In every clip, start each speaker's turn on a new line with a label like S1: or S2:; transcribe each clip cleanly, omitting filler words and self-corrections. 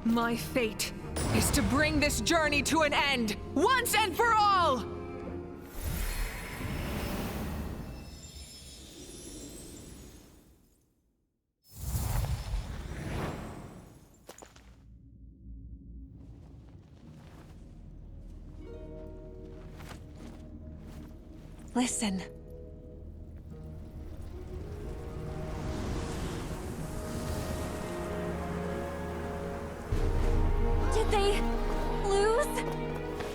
S1: My fate is to bring this journey to an end, once and for all! Listen.
S2: Did they lose?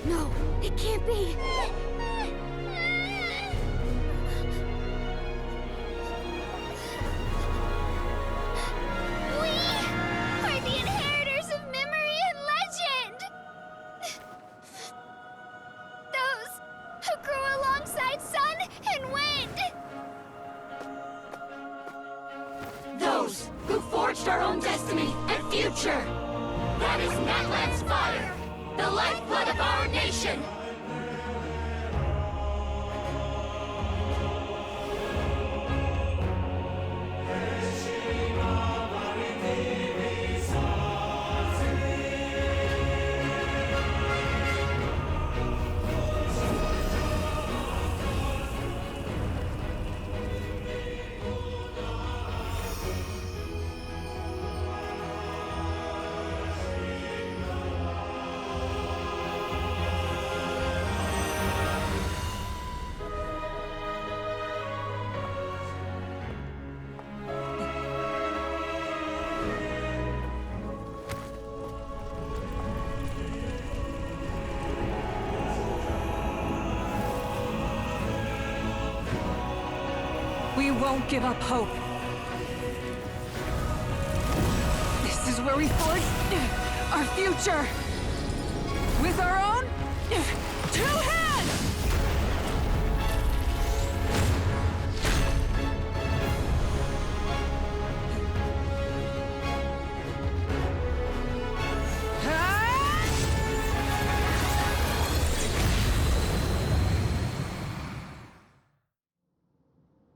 S2: No, it can't be. We are the inheritors of memory and legend. Those who grew alongside sun and wind.
S3: Those who forged our own destiny and future. That is Natlan's fire, the lifeblood of our nation.
S1: We won't give up hope. This is where we forge our future. With our own 2 hands!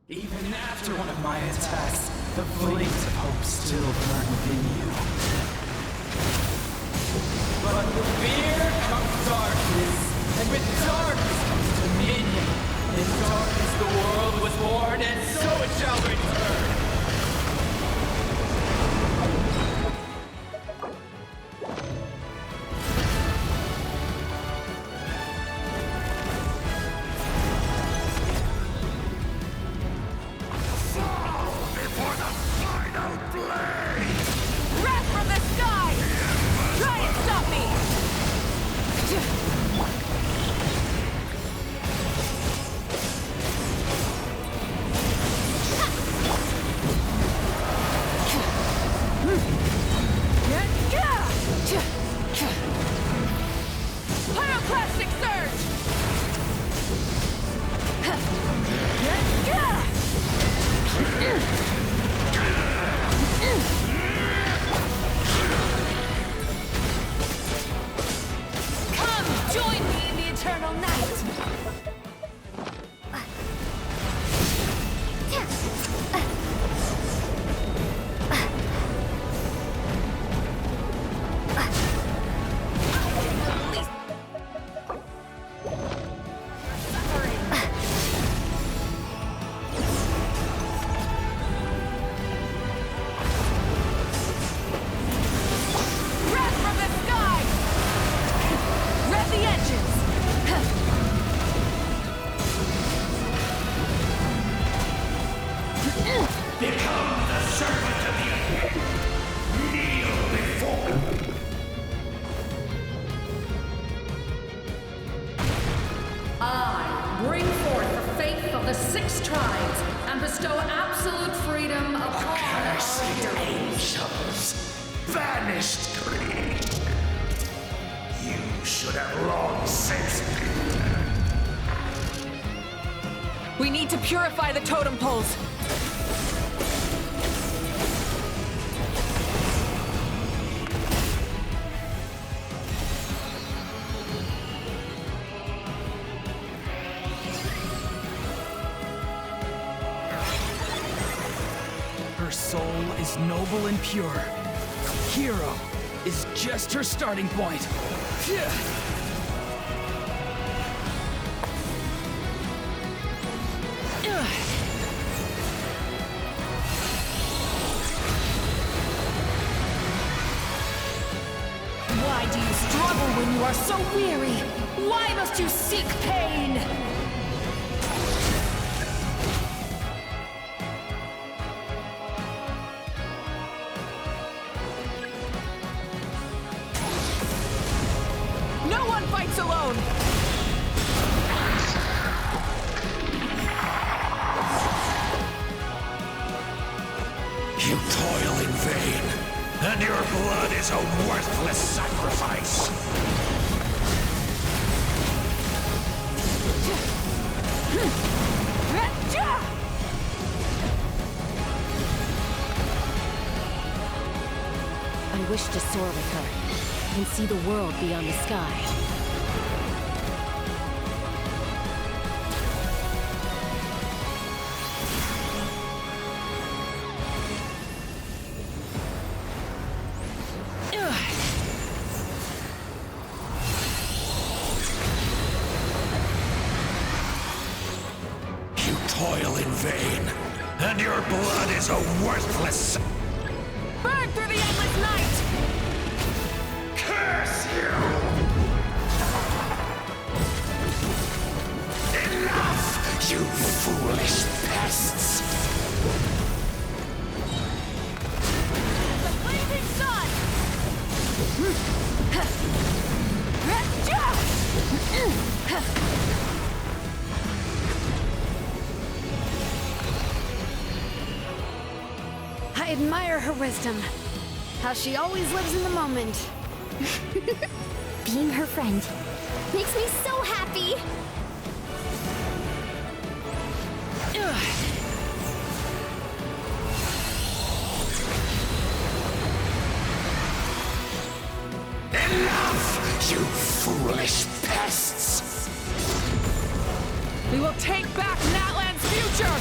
S4: Even after one of my attacks, the flames of hope still burn within you. But with fear comes darkness, and with darkness comes dominion. In darkness the world was born, and so it shall return.
S1: Wrath from the sky! Try and stop me! Pyroclastic surge! Come, join me in the eternal night! Wrath from the sky! Rev the engines!
S5: Become the servant of the earth. Kneel before.
S3: I bring forth the faith of the 6 tribes and bestow absolute freedom upon
S5: Cursed
S3: our heroes.
S5: angels, banished greed. You should have long since been.
S1: We need to purify the totem poles.
S4: Her soul is noble and pure. Hero, is just her starting point. Phew.
S2: Why do you struggle when you are so weary? Why must you seek pain?
S1: No one fights alone!
S5: You toil in vain, and your blood is a worthless sacrifice.
S2: I wish to soar with her and see the world beyond the sky.
S5: You toil in vain, and your blood is a worthless.
S1: Burn through the endless night!
S5: Curse you! Enough, you foolish pests!
S1: The blazing sun!
S2: I admire her wisdom. How she always lives in the moment.
S3: Being her friend makes me so happy.
S5: Enough, you foolish pests!
S1: We will take back Natlan's future!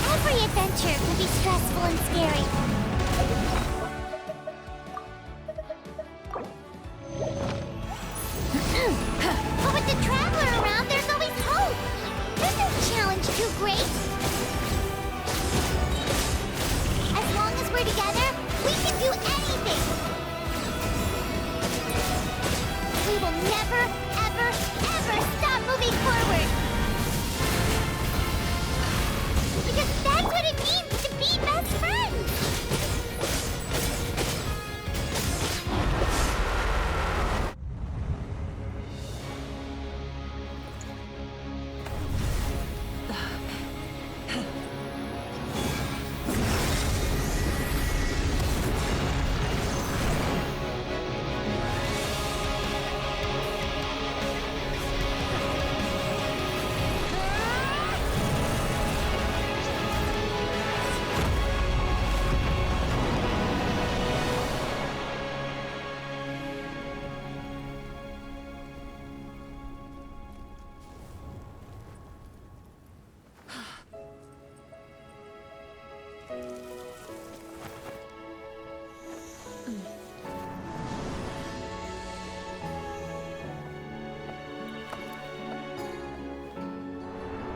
S3: Every adventure can be stressful and scary. But with the Traveler around, there's always hope. There's no challenge too great. As long as we're together, we can do anything. We will never, ever, ever stop moving forward. Because that's what it means to be best friends!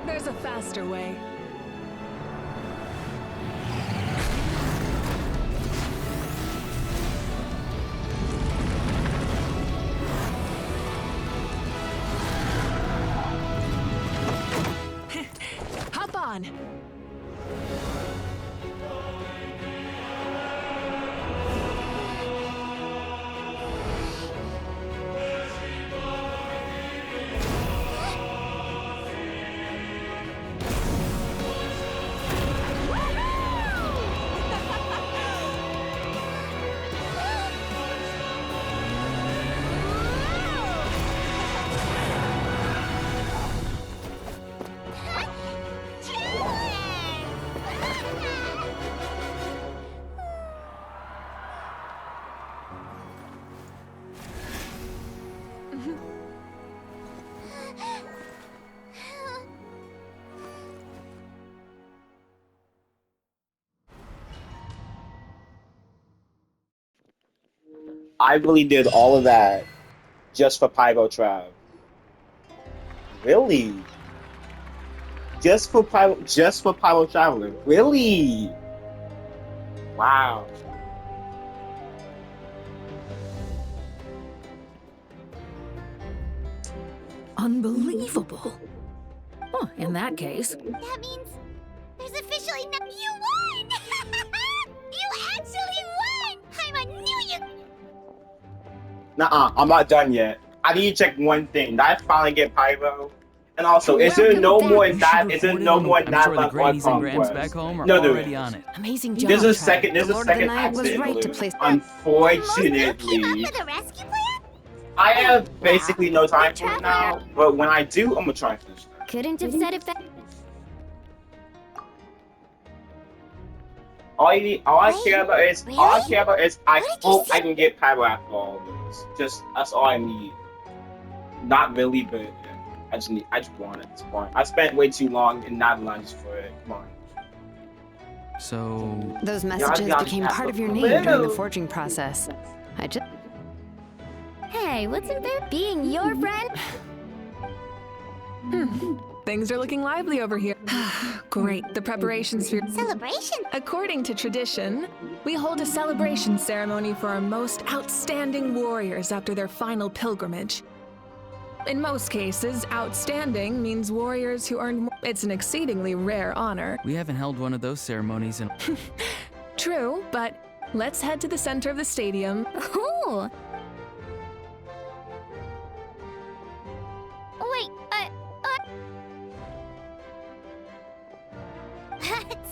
S1: There's a faster way. Hop on!
S6: I really did all of that just for Pyro Trav. Really? Just for Pyro Traveler? Really? Wow.
S2: Unbelievable. Oh, in that case,
S3: That means there's officially no. You won! You actually won! I'm a new you.
S6: Nuh-uh, I'm not done yet. I need to check one thing. Did I finally get Pyro? And also, is there no more that? Is there no more
S4: I'm
S6: that
S4: sure the
S6: left on
S4: grannies and grams
S6: Conquest?
S4: back home are
S6: No, there
S4: already
S6: is.
S4: on it.
S2: amazing job.
S6: There's a
S2: Trav.
S6: second. There's
S2: The
S6: a
S2: Lord of the
S6: second
S2: Night was
S6: accident.
S2: right to place.
S3: The most
S6: Unfortunately,
S3: came up with a rescue plan?
S6: I have basically no time
S3: Good
S6: for it
S3: traveler.
S6: now. But when I do, I'm gonna try and finish that.
S3: Couldn't have said it better.
S6: All I care about is I
S3: What did you
S6: hope
S3: say?
S6: I can get Pyro after all of this. Just that's all I need. Not really, but I just want it. It's fun. I spent way too long in Netherlands for it. Come on.
S4: So,
S7: Those messages
S6: yeah,
S7: became
S6: yeah,
S7: part of your
S6: but-
S7: name during the forging process. I just...
S3: Hey, what's it about being your friend?
S1: Things are looking lively over here. Great, the preparations for...
S3: Celebration?
S1: According to tradition, we hold a celebration ceremony for our most outstanding warriors after their final pilgrimage. In most cases, outstanding means warriors who earned more. It's an exceedingly rare honor.
S4: we haven't held one of those ceremonies in.
S1: True, but let's head to the center of the stadium.
S3: Ooh. Wait,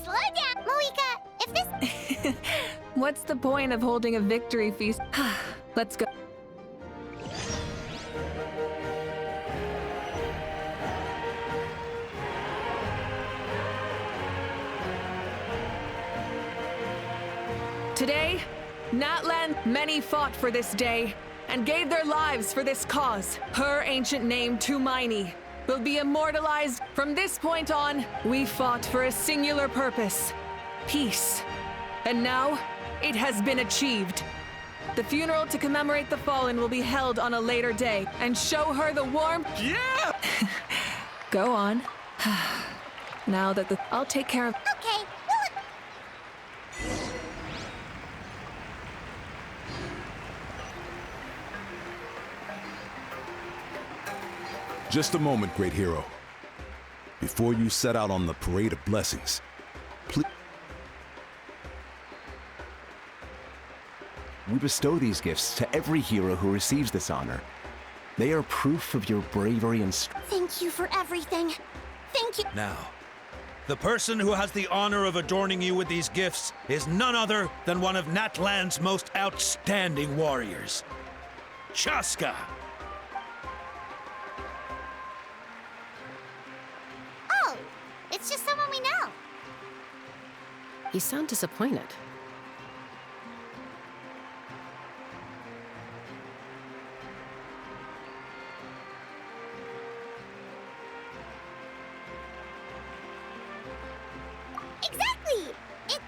S3: slow down, Moika. If this
S1: What's the point of holding a victory feast? Let's go. Today, Natlan, many fought for this day and gave their lives for this cause. Her ancient name, Tumaini, will be immortalized. From this point on, we fought for a singular purpose, peace. And now, it has been achieved. The funeral to commemorate the fallen will be held on a later day and show her the warmth.
S5: Yeah!
S1: Go on. Now that I'll take care of...
S3: okay.
S8: Just a moment, great hero. Before you set out on the parade of blessings, please.
S9: We bestow these gifts to every hero who receives this honor. They are proof of your bravery and strength.
S3: Thank you for everything. Thank you.
S5: Now, the person who has the honor of adorning you with these gifts is none other than one of Natlan's most outstanding warriors, Chaska.
S3: Oh, it's just someone we know.
S7: You sound disappointed.
S3: Exactly. It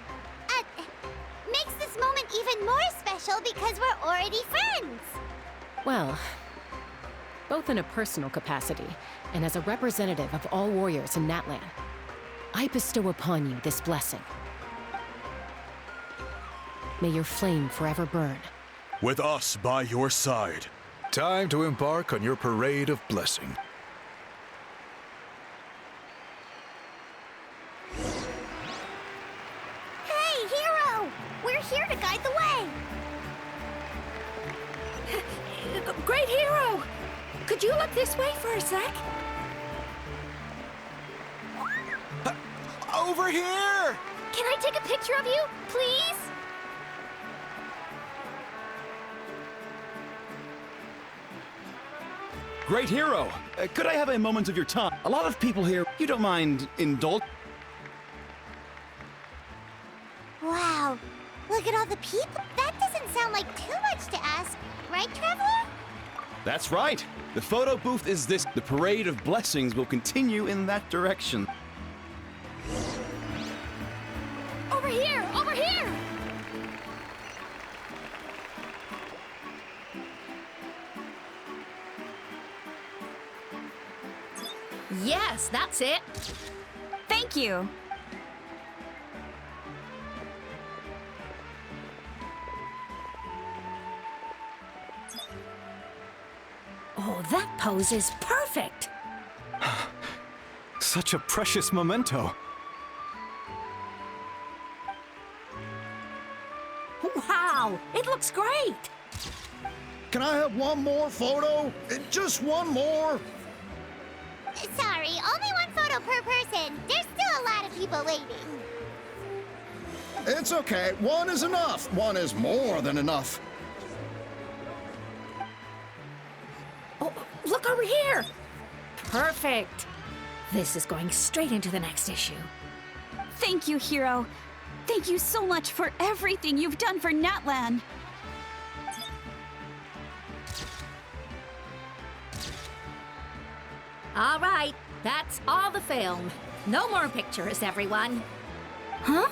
S3: makes this moment even more special because we're already friends.
S7: Well, both in a personal capacity and as a representative of all warriors in Natlan, I bestow upon you this blessing. May your flame forever burn.
S8: With us by your side. Time to embark on your parade of blessing.
S3: Hey, hero! We're here to guide the way.
S2: Great hero! Could you look this way for a sec?
S8: Over here!
S3: Can I take a picture of you, please?
S10: Great hero! Could I have a moment of your time? A lot of people here, you don't mind indulge?
S3: Wow, look at all the people. That doesn't sound like too much to ask, right, Traveler?
S10: That's right! The photo booth is this. The parade of blessings will continue in that direction.
S3: Over here! Over here!
S2: Yes, that's it.
S11: Thank you.
S2: Oh, that pose is perfect.
S9: Such a precious memento.
S2: Wow, it looks great.
S12: Can I have one more photo? Just one more?
S3: Sorry, only one photo per person. There's still a lot of people waiting.
S12: It's okay. One is enough. One is more than enough.
S2: Oh, look over here. Perfect. This is going straight into the next issue.
S11: Thank you, Hero. Thank you so much for everything you've done for Natlan.
S2: All right, that's all the film. No more pictures, everyone. Huh?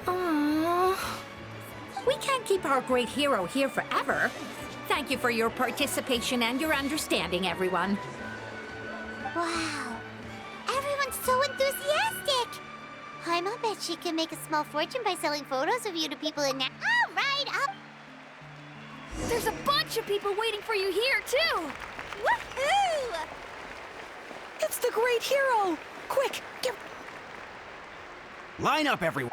S2: Aww. We can't keep our great hero here forever. Thank you for your participation and your understanding, everyone.
S3: Wow. Everyone's so enthusiastic. Paimon bet she can make a small fortune by selling photos of you to people in that. All right, up.
S11: There's a bunch of people waiting for you here, too.
S3: Woohoo!
S1: It's the great hero! Quick, get...
S10: Line up, everyone.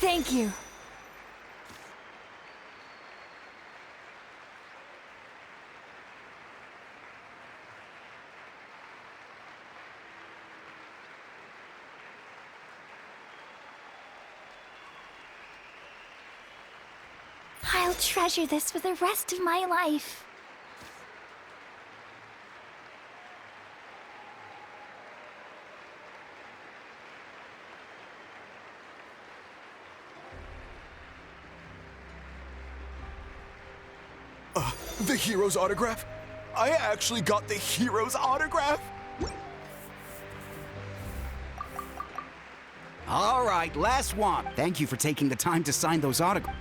S11: Thank you. I'll treasure this for the rest of my life.
S8: The hero's autograph? I actually got the hero's autograph?
S10: All right, last one. Thank you for taking the time to sign those autographs.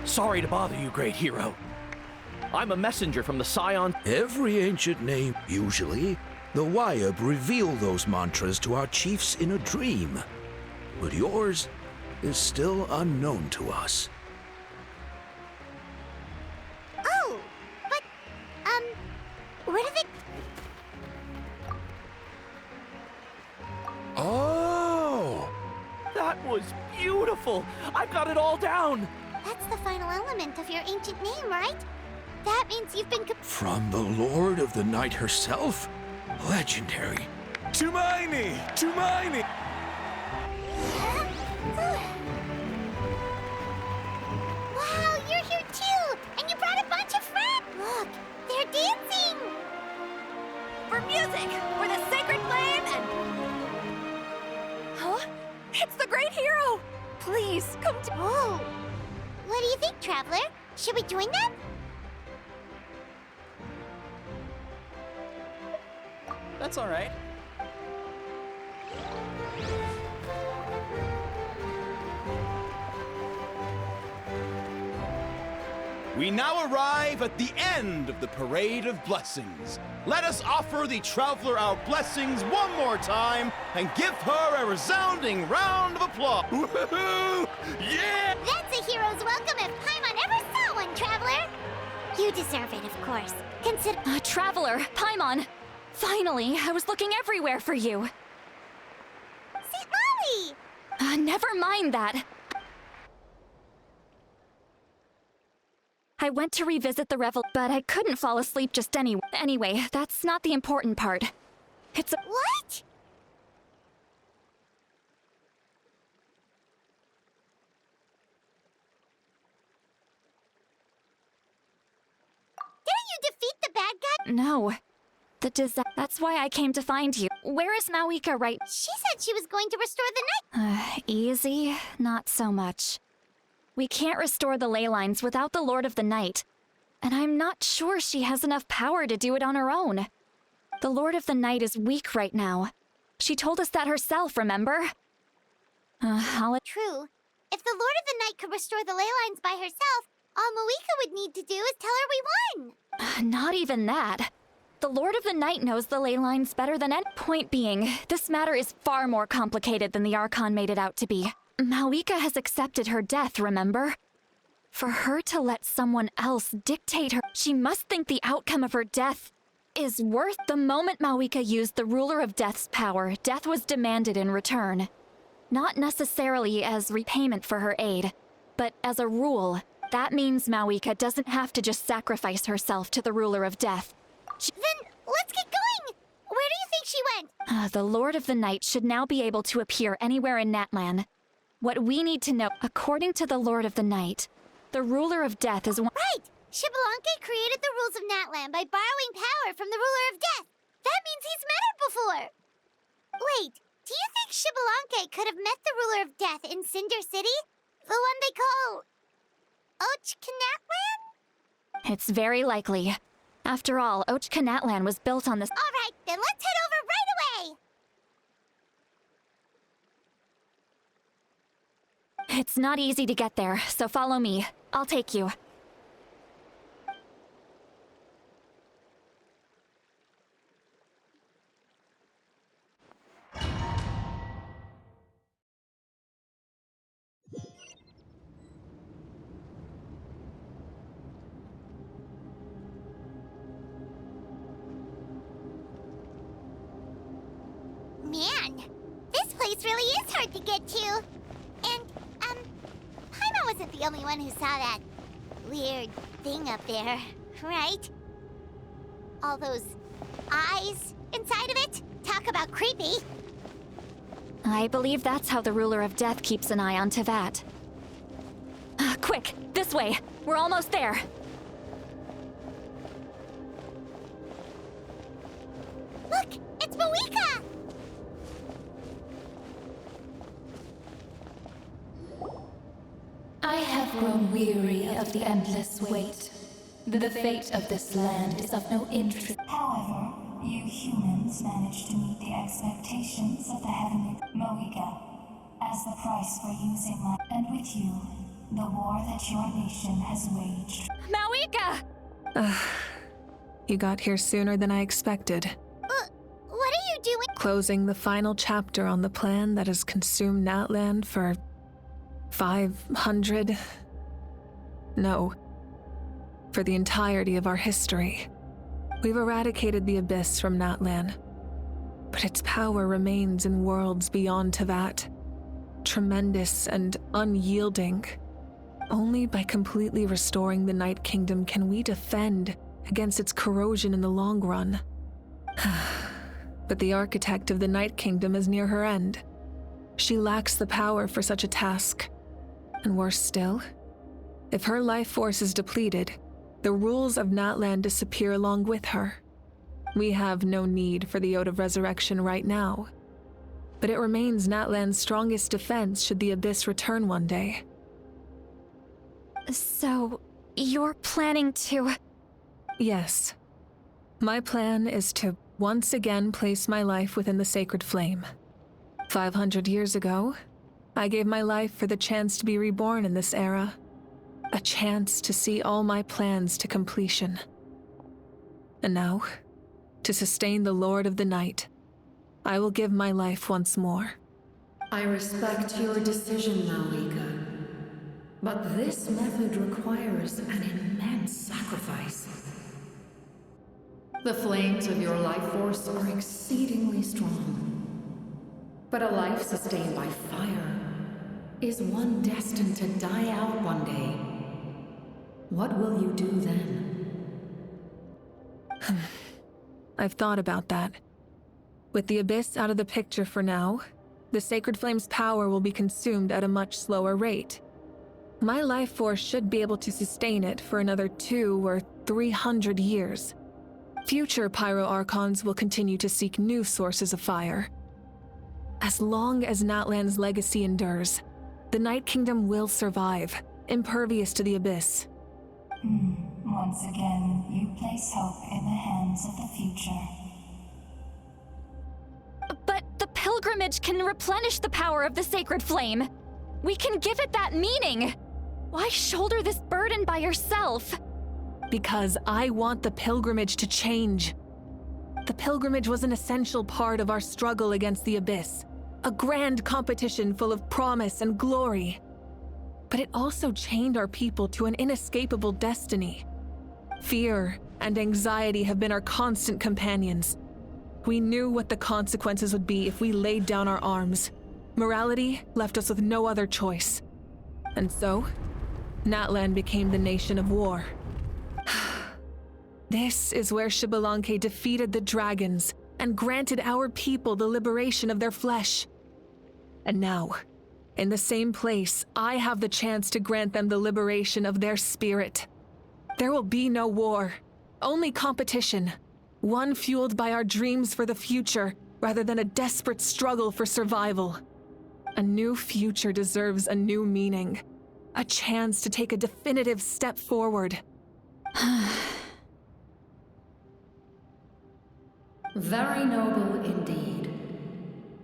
S13: Sorry to bother you, great hero. I'm a messenger from the Scion.
S5: Every ancient name, usually, the Wyab reveal those mantras to our chiefs in a dream. But yours is still unknown to us.
S3: Oh, but, where did it...
S5: Oh!
S13: That was beautiful. I've got it all down.
S3: That's the final element of your ancient name, right? That means you've been...
S5: From the Lord of the Night herself? Legendary.
S8: Tumaini! Tumaini!
S3: Wow, you're here too! And you brought a bunch of friends! Look, they're dancing!
S11: For music, for the sacred flame, and... Huh? It's the great hero! Please, come to...
S3: Whoa! What do you think, Traveler? Should we join them?
S4: That's all right.
S10: We now arrive at the end of the Parade of Blessings. Let us offer the Traveler our blessings one more time and give her a resounding round of applause. Woohoo! Yeah!
S3: That's a hero's welcome if Paimon ever saw one, Traveler! You deserve it, of course. Consider...
S11: Traveler, Paimon! Finally, I was looking everywhere for you.
S3: St. Molly!
S11: Never mind that. I went to revisit the revel, but I couldn't fall asleep just anyway, that's not the important part. It's a—
S3: What? Didn't you defeat the bad guy?
S11: No. That's why I came to find you. Where is Mawika right—
S3: She said she was going to restore the night.
S11: Easy? Not so much. We can't restore the ley lines without the Lord of the Night. And I'm not sure she has enough power to do it on her own. The Lord of the Night is weak right now. She told us that herself, remember?
S3: True. If the Lord of the Night could restore the ley lines by herself, all Mawika would need to do is tell her we won.
S11: Not even that. The Lord of the Night knows the ley lines better than any— Point being, this matter is far more complicated than the Archon made it out to be. Mawika has accepted her death, remember? For her to let someone else dictate her, she must think the outcome of her death is worth— The moment Mawika used the Ruler of Death's power, death was demanded in return. Not necessarily as repayment for her aid, but as a rule. That means Mawika doesn't have to just sacrifice herself to the Ruler of Death.
S3: Then let's get going! Where do you think she went?
S11: The Lord of the Night should now be able to appear anywhere in Natlan. What we need to know— According to the Lord of the Night, the Ruler of Death is one—
S3: Right! Xbalanque created the rules of Natlan by borrowing power from the Ruler of Death. That means he's met her before! Wait, do you think Xbalanque could have met the Ruler of Death in Cinder City? The one they call— Natlan?
S11: It's very likely. After all, Natlan was built on this—
S3: Alright, then let's head over right away!
S11: It's not easy to get there, so follow me. I'll take you.
S3: Man, this place really is hard to get to. And, Paimon wasn't the only one who saw that weird thing up there, right? All those eyes inside of it? Talk about creepy.
S11: I believe that's how the Ruler of Death keeps an eye on Tevat. Quick, this way! We're almost there!
S3: Look, it's Mawika!
S14: I have grown weary of the endless wait. The fate of this land is of no interest.
S15: However, you humans managed to meet the expectations of the heavenly Mawika as the price for using my— and with you, the war that your nation has waged.
S11: Mawika!
S1: You got here sooner than I expected.
S3: What are you doing?
S1: Closing the final chapter on the plan that has consumed Natlan for 500... No. For the entirety of our history. We've eradicated the Abyss from Natlan, but its power remains in worlds beyond Tevat. Tremendous and unyielding. Only by completely restoring the Night Kingdom can we defend against its corrosion in the long run. But the architect of the Night Kingdom is near her end. She lacks the power for such a task. And worse still, if her life force is depleted, the rules of Natlan disappear along with her. We have no need for the Ode of Resurrection right now, but it remains Natlan's strongest defense should the Abyss return one day.
S11: So, you're planning to—
S1: Yes. My plan is to once again place my life within the sacred flame. 500 years ago, I gave my life for the chance to be reborn in this era. A chance to see all my plans to completion. And now, to sustain the Lord of the Night, I will give my life once more.
S14: I respect your decision, Mawika. But this method requires an immense sacrifice. The flames of your life force are exceedingly strong. But a life sustained by fire is one destined to die out one day. What will you do then?
S1: I've thought about that. With the Abyss out of the picture for now, the Sacred Flame's power will be consumed at a much slower rate. My life force should be able to sustain it for another 200 or 300 years. Future Pyro Archons will continue to seek new sources of fire. As long as Natlan's legacy endures, the Night Kingdom will survive, impervious to the Abyss.
S15: Once again, you place hope in the hands of the future.
S11: But the pilgrimage can replenish the power of the sacred flame. We can give it that meaning. Why shoulder this burden by yourself?
S1: Because I want the pilgrimage to change. The pilgrimage was an essential part of our struggle against the Abyss, a grand competition full of promise and glory. But it also chained our people to an inescapable destiny. Fear and anxiety have been our constant companions. We knew what the consequences would be if we laid down our arms. Morality left us with no other choice. And so, Natlan became the nation of war. This is where Xbalanque defeated the dragons and granted our people the liberation of their flesh. And now, in the same place, I have the chance to grant them the liberation of their spirit. There will be no war, only competition. One fueled by our dreams for the future, rather than a desperate struggle for survival. A new future deserves a new meaning. A chance to take a definitive step forward.
S14: Very noble indeed.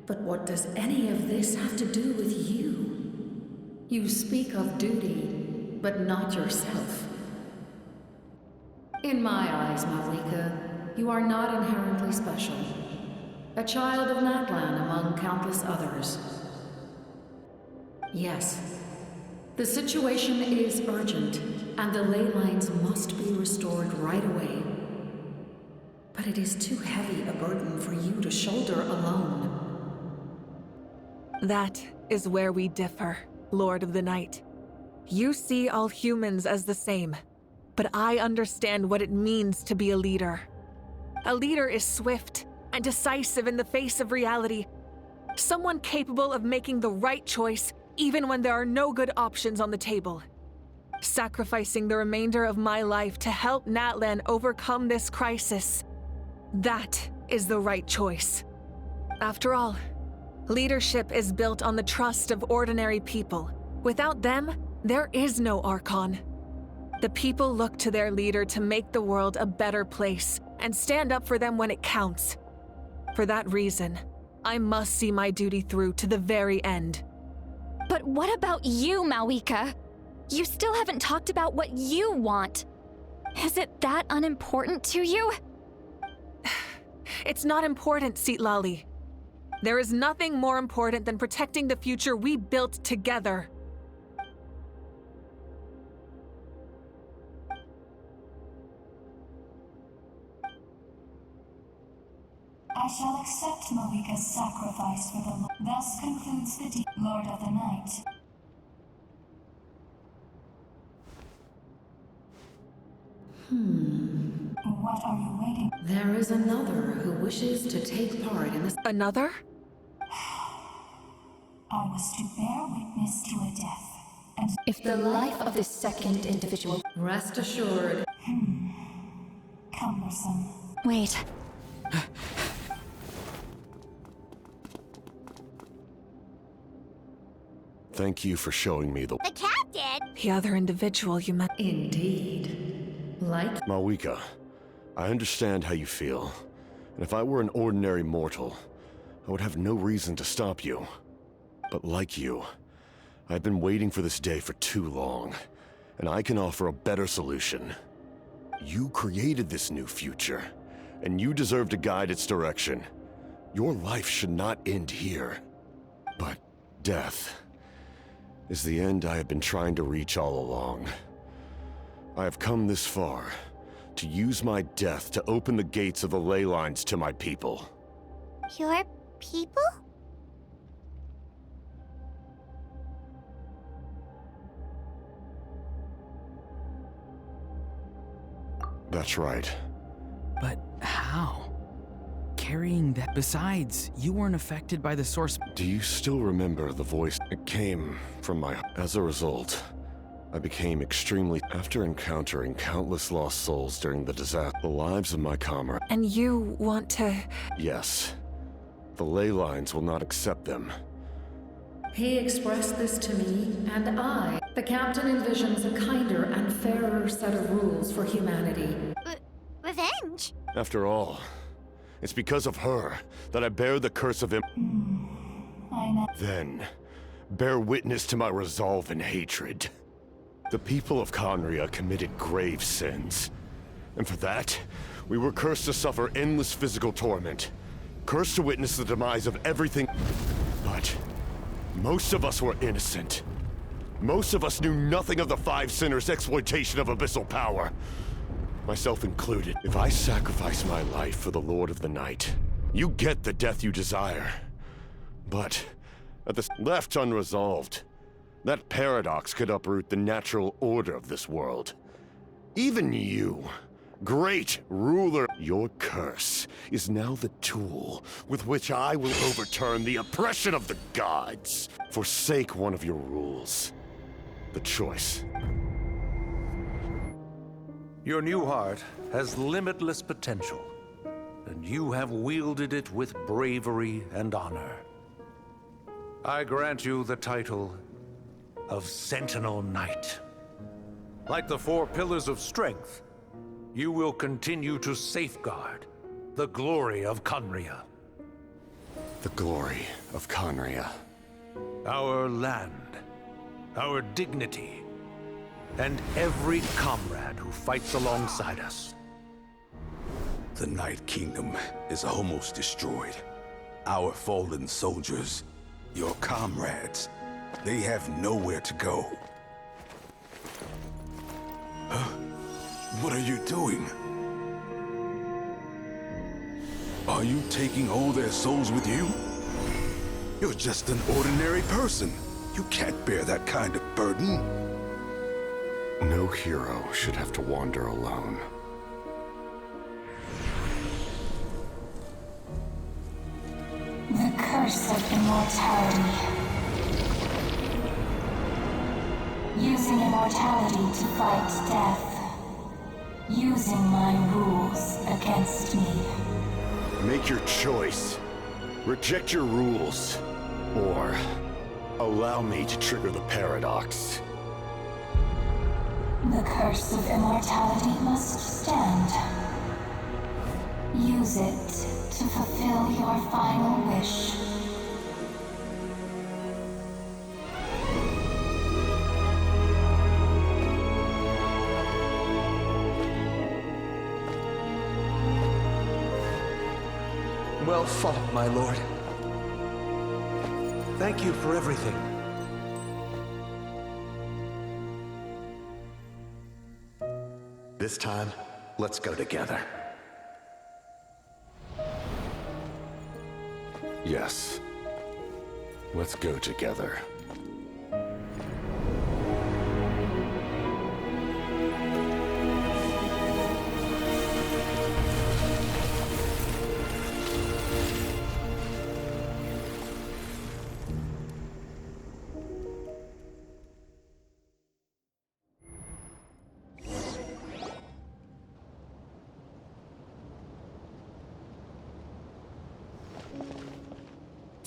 S14: But what does any of this have to do with you? You speak of duty, but not yourself. In my eyes, Malika, you are not inherently special. A child of Natlan among countless others. Yes, the situation is urgent, and the ley lines must be restored right away. But it is too heavy a burden for you to shoulder alone.
S1: That is where we differ, Lord of the Night. You see all humans as the same, but I understand what it means to be a leader. A leader is swift and decisive in the face of reality. Someone capable of making the right choice even when there are no good options on the table. Sacrificing the remainder of my life to help Natlan overcome this crisis. That is the right choice. After all, leadership is built on the trust of ordinary people. Without them, there is no Archon. The people look to their leader to make the world a better place and stand up for them when it counts. For that reason, I must see my duty through to the very end.
S11: But what about you, Malika? You still haven't talked about what you want. Is it that unimportant to you?
S1: It's not important, Citlali. There is nothing more important than protecting the future we built together.
S15: I shall accept Malika's sacrifice for the Lord. Thus concludes the Lord of the Night. What are you waiting?
S14: There is another who wishes to take part in this.
S1: Another?
S15: I was to bear witness to a death, and
S14: If the life of this second individual, rest assured.
S15: Cumbersome.
S11: Wait.
S16: Thank you for showing me the
S3: captain?
S1: The other individual you met.
S14: Indeed. Like
S16: Malika, I understand how you feel. And if I were an ordinary mortal, I would have no reason to stop you. But like you, I've been waiting for this day for too long, and I can offer a better solution. You created this new future, and you deserve to guide its direction. Your life should not end here. But death is the end I have been trying to reach all along. I have come this far to use my death to open the gates of the ley lines to my people.
S3: Your people?
S16: That's right.
S17: But how? Carrying that... Besides, you weren't affected by the source...
S16: Do you still remember the voice? It came from my... As a result, I became extremely... After encountering countless lost souls during the disaster, the lives of my comrades...
S1: And you want to...
S16: Yes. The ley lines will not accept them.
S14: He expressed this to me, and I. The captain envisions a kinder and fairer set of rules for humanity.
S3: Revenge?
S16: After all, it's because of her that I bear the curse of him.
S15: I know.
S16: Then, bear witness to my resolve and hatred. The people of Conria committed grave sins. And for that, we were cursed to suffer endless physical torment. Cursed to witness the demise of everything. But most of us were innocent. Most of us knew nothing of the Five Sinners' exploitation of abyssal power. Myself included. If I sacrifice my life for the Lord of the Night, you get the death you desire. But, at the left unresolved, that paradox could uproot the natural order of this world. Even you, great ruler, your curse is now the tool with which I will overturn the oppression of the gods. Forsake one of your rules. The choice.
S18: Your new heart has limitless potential, and you have wielded it with bravery and honor. I grant you the title of Sentinel Knight. Like the four pillars of strength, you will continue to safeguard the glory of Conria.
S16: The glory of Conria.
S18: Our land, our dignity, and every comrade who fights alongside us.
S19: The Night Kingdom is almost destroyed. Our fallen soldiers, your comrades, they have nowhere to go. Huh? What are you doing? Are you taking all their souls with you? You're just an ordinary person. You can't bear that kind of burden.
S16: No hero should have to wander alone.
S15: The curse of immortality. Using immortality to fight death. Using my rules against me.
S16: Make your choice. Reject your rules. Or allow me to trigger the paradox.
S15: The curse of immortality must stand. Use it to fulfill your final wish.
S18: Well fought, my lord. Thank you for everything.
S9: This time, let's go together.
S16: Yes. Let's go together.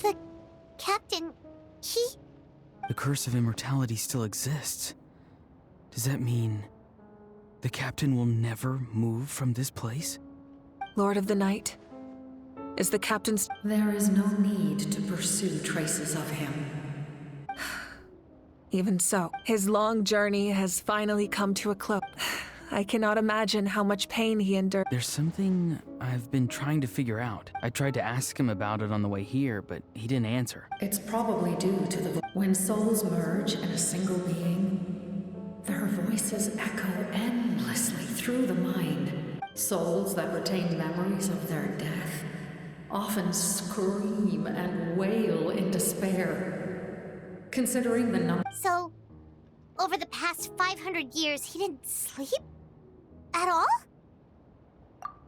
S3: The captain, he...
S17: The curse of immortality still exists. Does that mean the captain will never move from this place?
S1: Lord of the Night, is the captain's...
S14: There is no need to pursue traces of him.
S1: Even so, his long journey has finally come to a close. I cannot imagine how much pain he endured.
S17: There's something I've been trying to figure out. I tried to ask him about it on the way here, but he didn't answer.
S14: It's probably due to the... When souls merge in a single being, their voices echo endlessly through the mind. Souls that retain memories of their death often scream and wail in despair. Considering the number...
S3: So, over the past 500 years, he didn't sleep? At all?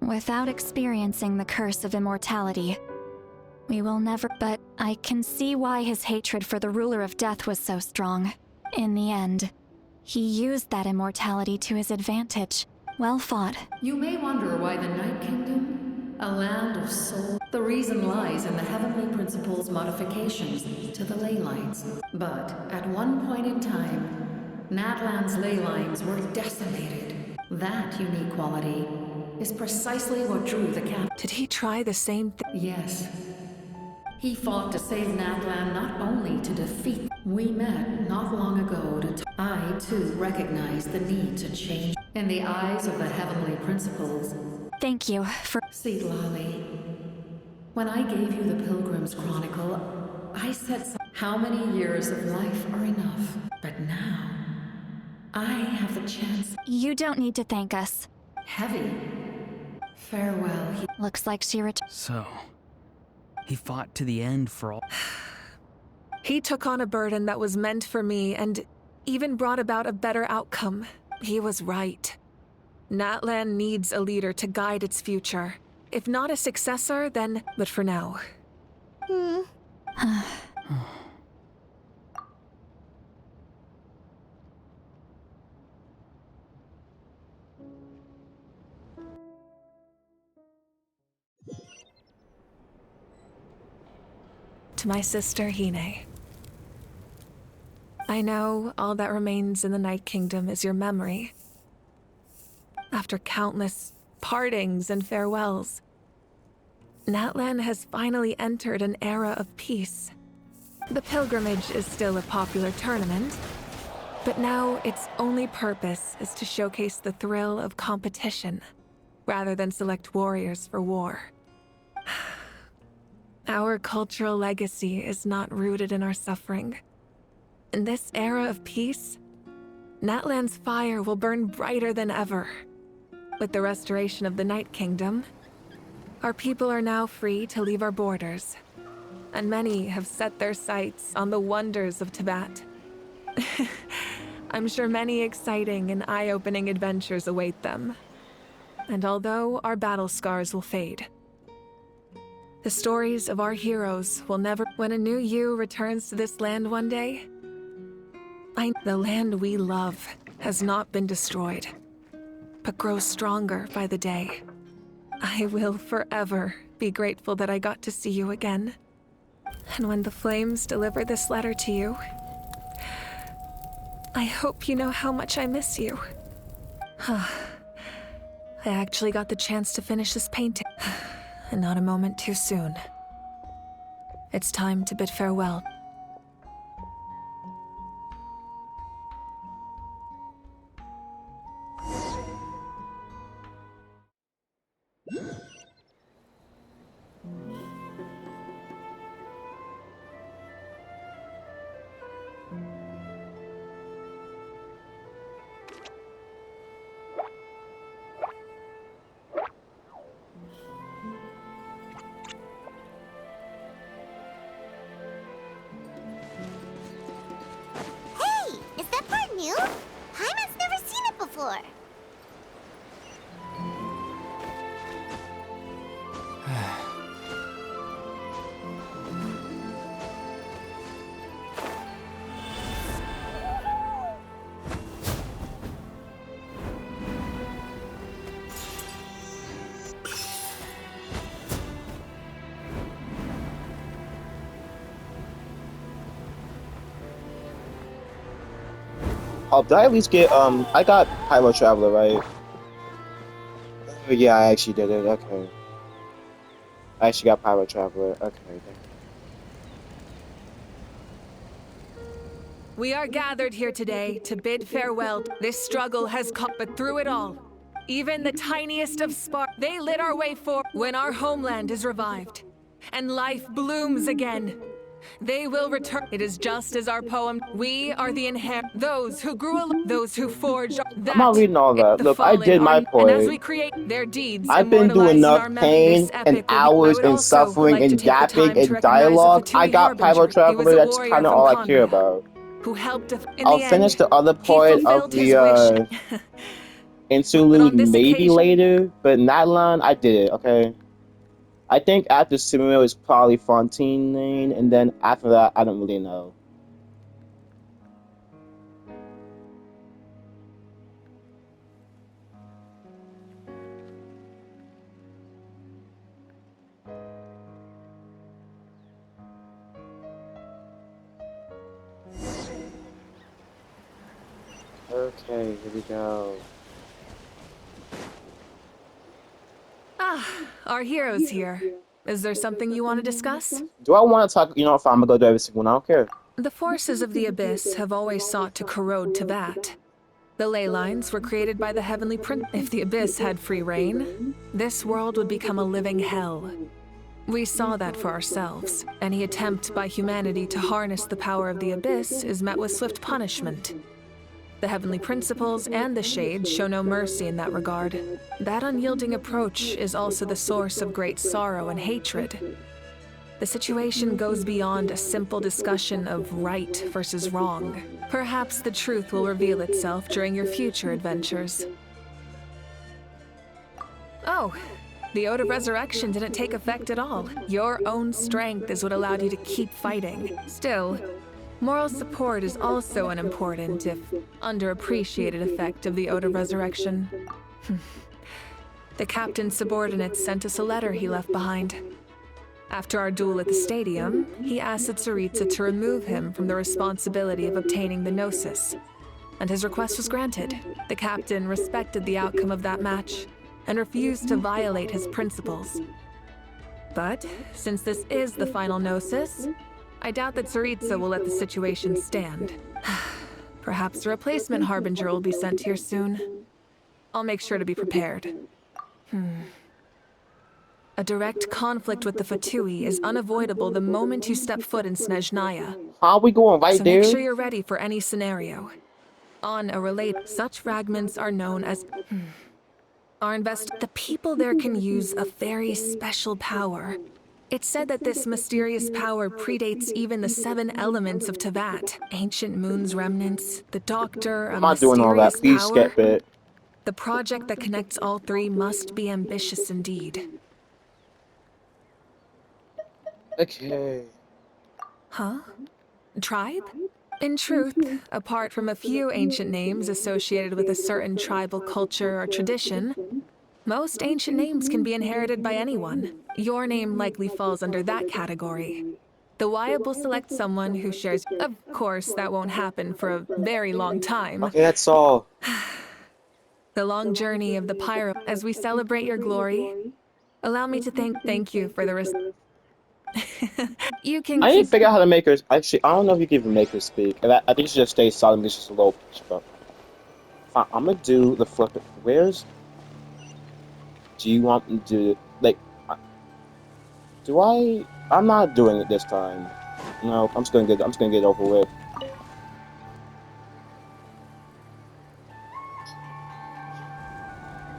S11: Without experiencing the curse of immortality, we will never. But I can see why his hatred for the ruler of death was so strong. In the end, he used that immortality to his advantage. Well fought.
S14: You may wonder why the Night Kingdom, a land of soul. The reason lies in the heavenly principle's modifications to the ley lines. But at one point in time, Natlan's ley lines were decimated. That unique quality is precisely what drew the cap.
S1: Did he try the same thing?
S14: Yes. He fought to save Natlan not only to defeat. We met not long ago to I, too, recognize the need to change. In the eyes of the heavenly principles.
S11: Thank you for.
S14: See, Lolly. When I gave you the Pilgrim's Chronicle, I said how many years of life are enough. But now, I have the chance.
S11: You don't need to thank us.
S14: Heavy. Farewell.
S11: Looks like she returned.
S17: So, he fought to the end for all.
S1: He took on a burden that was meant for me and even brought about a better outcome. He was right. Natlan needs a leader to guide its future. If not a successor, then... But for now. To my sister, Hine. I know all that remains in the Night Kingdom is your memory. After countless partings and farewells, Natlan has finally entered an era of peace. The pilgrimage is still a popular tournament, but now its only purpose is to showcase the thrill of competition, rather than select warriors for war. Our cultural legacy is not rooted in our suffering. In this era of peace, Natlan's fire will burn brighter than ever. With the restoration of the Night Kingdom, our people are now free to leave our borders, and many have set their sights on the wonders of Tibet. I'm sure many exciting and eye-opening adventures await them. And although our battle scars will fade, the stories of our heroes will never... When a new you returns to this land one day, the land we love has not been destroyed, but grows stronger by the day. I will forever be grateful that I got to see you again. And when the flames deliver this letter to you, I hope you know how much I miss you. I actually got the chance to finish this painting, and not a moment too soon. It's time to bid farewell.
S3: New? Paimon's never seen it before.
S6: Oh, did I at least get, I got Pyro Traveler, right? Oh, yeah, I actually did it, okay. I actually got Pyro Traveler, okay.
S1: We are gathered here today to bid farewell. This struggle has come, but through it all, even the tiniest of sparks, they lit our way forward. When our homeland is revived, and life blooms again, they will return. It is just as our poem, we are the those who grew those who forged that.
S6: I'm not reading all that. Look, I did my point.
S1: And as we create their deeds,
S6: I've been through enough pain and hours and suffering and yapping and dialogue. I got Pyro Traveler, that's kind of all I care about.
S1: Who helped in
S6: I'll
S1: the
S6: finish
S1: end,
S6: the other part of the Interlude
S1: this
S6: maybe
S1: occasion-
S6: later, but Natlan, I did it, okay? I think after Cimmeria is probably Fontaine, and then after that, I don't really know. Okay, here we go.
S1: Ah, our hero's here. Is there something you want to discuss?
S6: Do I want to talk? You know, if I'm gonna go to every single one, I don't care.
S1: The forces of the Abyss have always sought to corrode Teyvat. The ley lines were created by the Heavenly Prince. If the Abyss had free reign, this world would become a living hell. We saw that for ourselves. Any attempt by humanity to harness the power of the Abyss is met with swift punishment. The Heavenly Principles and the Shades show no mercy in that regard. That unyielding approach is also the source of great sorrow and hatred. The situation goes beyond a simple discussion of right versus wrong. Perhaps the truth will reveal itself during your future adventures. Oh, the Ode of Resurrection didn't take effect at all. Your own strength is what allowed you to keep fighting. Still, moral support is also an important, if underappreciated, effect of the Ode of Resurrection. The captain's subordinates sent us a letter he left behind. After our duel at the stadium, he asked Tsaritsa to remove him from the responsibility of obtaining the Gnosis, and his request was granted. The captain respected the outcome of that match and refused to violate his principles. But since this is the final Gnosis, I doubt that Tsaritsa will let the situation stand. Perhaps a replacement Harbinger will be sent here soon. I'll make sure to be prepared. A direct conflict with the Fatui is unavoidable the moment you step foot in Snezhnaya.
S6: How are we going right
S1: So
S6: there?
S1: make sure you're ready for any scenario. On a such fragments are known as... The people there can use a very special power. It's said that this mysterious power predates even the 7 elements of Teyvat. Ancient Moon's remnants, the Doctor, a
S6: I'm not doing all that.
S1: mysterious
S6: Please
S1: power.
S6: skip it.
S1: The project that connects all 3 must be ambitious indeed.
S6: Okay.
S1: Huh? Tribe? In truth, apart from a few ancient names associated with a certain tribal culture or tradition, most ancient names can be inherited by anyone. Your name likely falls under that category. The Wyab will select someone who shares... Of course, that won't happen for a very long time.
S6: Okay, that's all.
S1: The long journey of the Pyro. As we celebrate your glory, allow me to thank you for the You can
S6: I need to
S1: keep...
S6: figure out how to make her. Actually, I don't know if you can even make her speak. I think she just stays silent. It's just a low pitch. But fine, I'm gonna do the flip. Where's? Do you want me to do like? Do I? I'm not doing it this time. No, I'm just gonna get it over with.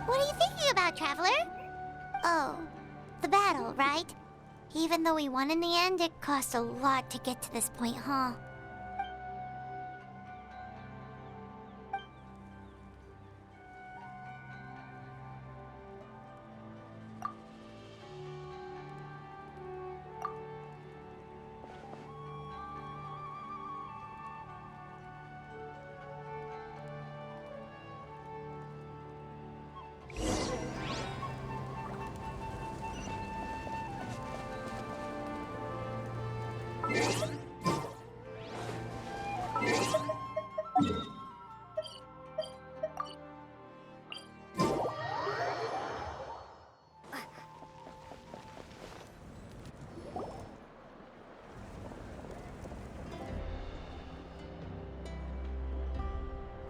S3: What are you thinking about, Traveler? Oh, the battle, right? Even though we won in the end, it cost a lot to get to this point, huh?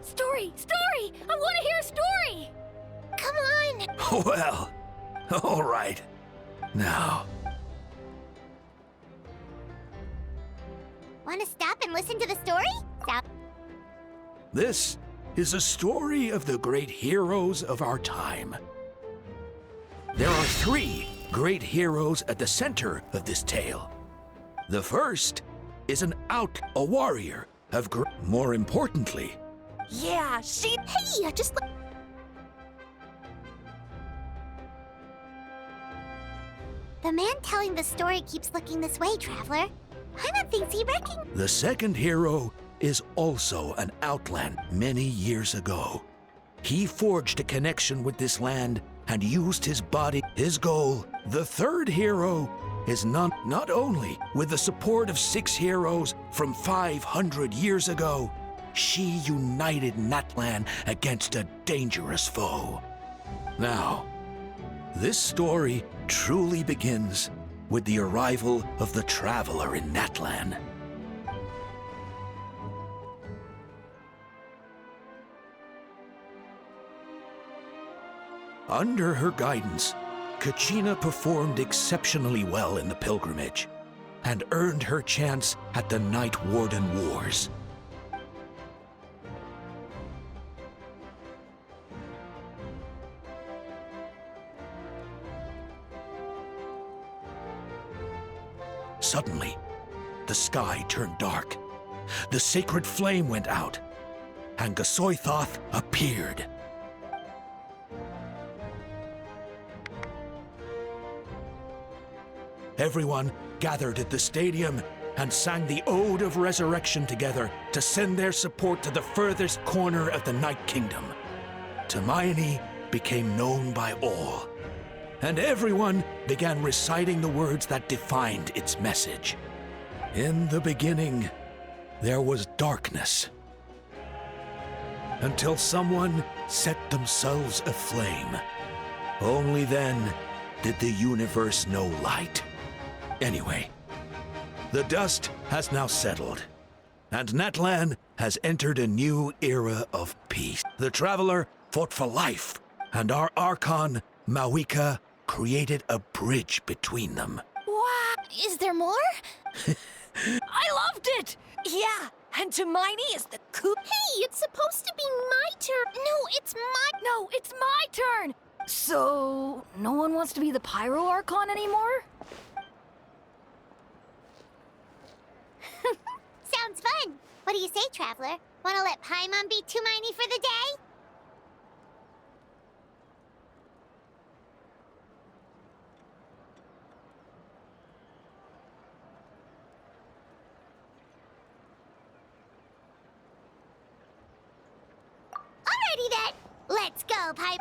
S11: Story! Story! I want to hear a story!
S3: Come on!
S5: Well, all right. Now,
S3: Want to stop and listen to the story? Stop.
S5: this is a story of the great heroes of our time. There are 3 great heroes at the center of this tale. The first is a warrior of more importantly,
S11: Yeah, she... Hey, just...
S3: The man telling the story keeps looking this way, Traveler. Paimon thinks he recognizes.
S5: The second hero is also an outland many years ago. He forged a connection with this land and used his body. His goal, the third hero, is not only with the support of 6 heroes from 500 years ago, she united Natlan against a dangerous foe. Now, this story truly begins with the arrival of the Traveler in Natlan. Under her guidance, Kachina performed exceptionally well in the pilgrimage and earned her chance at the Night Warden Wars. Suddenly, the sky turned dark, the sacred flame went out, and Gasoithoth appeared. Everyone gathered at the stadium and sang the Ode of Resurrection together to send their support to the furthest corner of the Night Kingdom. Hermione became known by all, and everyone began reciting the words that defined its message. In the beginning, there was darkness, until someone set themselves aflame. Only then did the universe know light. Anyway, the dust has now settled, and Natlan has entered a new era of peace. The Traveler fought for life, and our Archon, Mawika, created a bridge between them.
S11: Wow! Is there more? I loved it! Yeah, and Hermione is the cool.
S3: Hey, it's supposed to be my turn.
S11: No, it's my turn! So, no one wants to be the Pyro Archon anymore?
S3: Sounds fun. What do you say, Traveler? Wanna let Paimon be Hermione for the day? Alrighty then. Let's go, Pipe.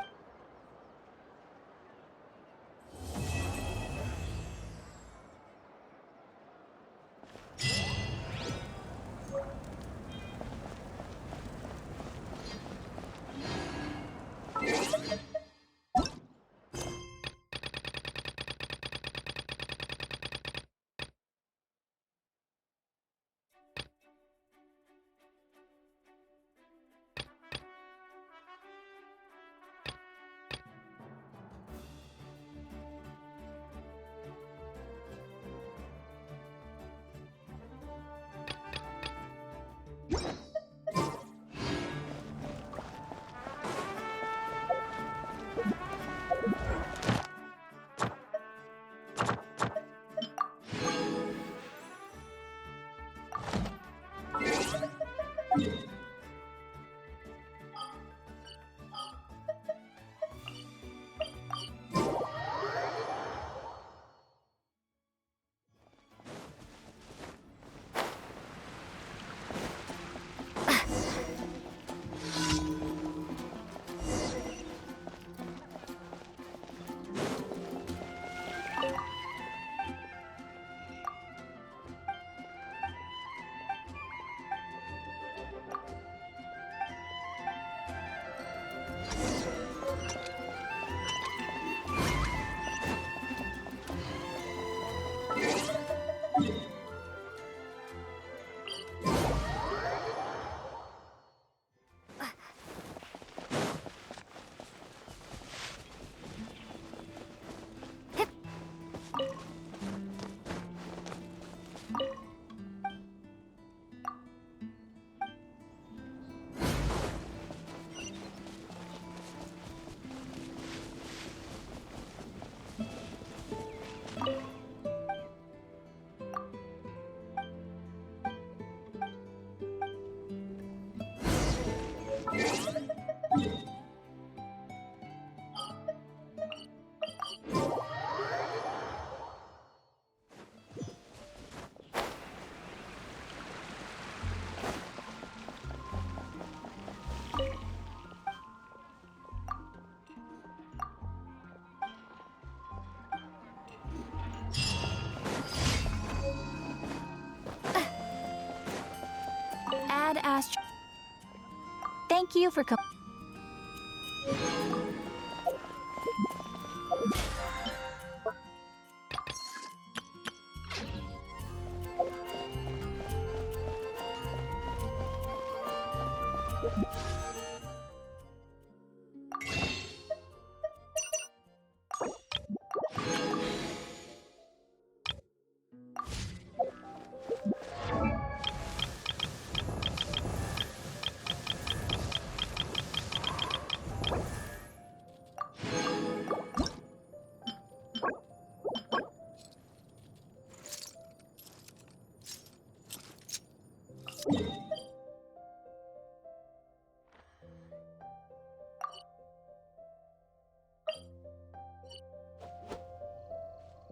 S3: Ad Ast. Thank you for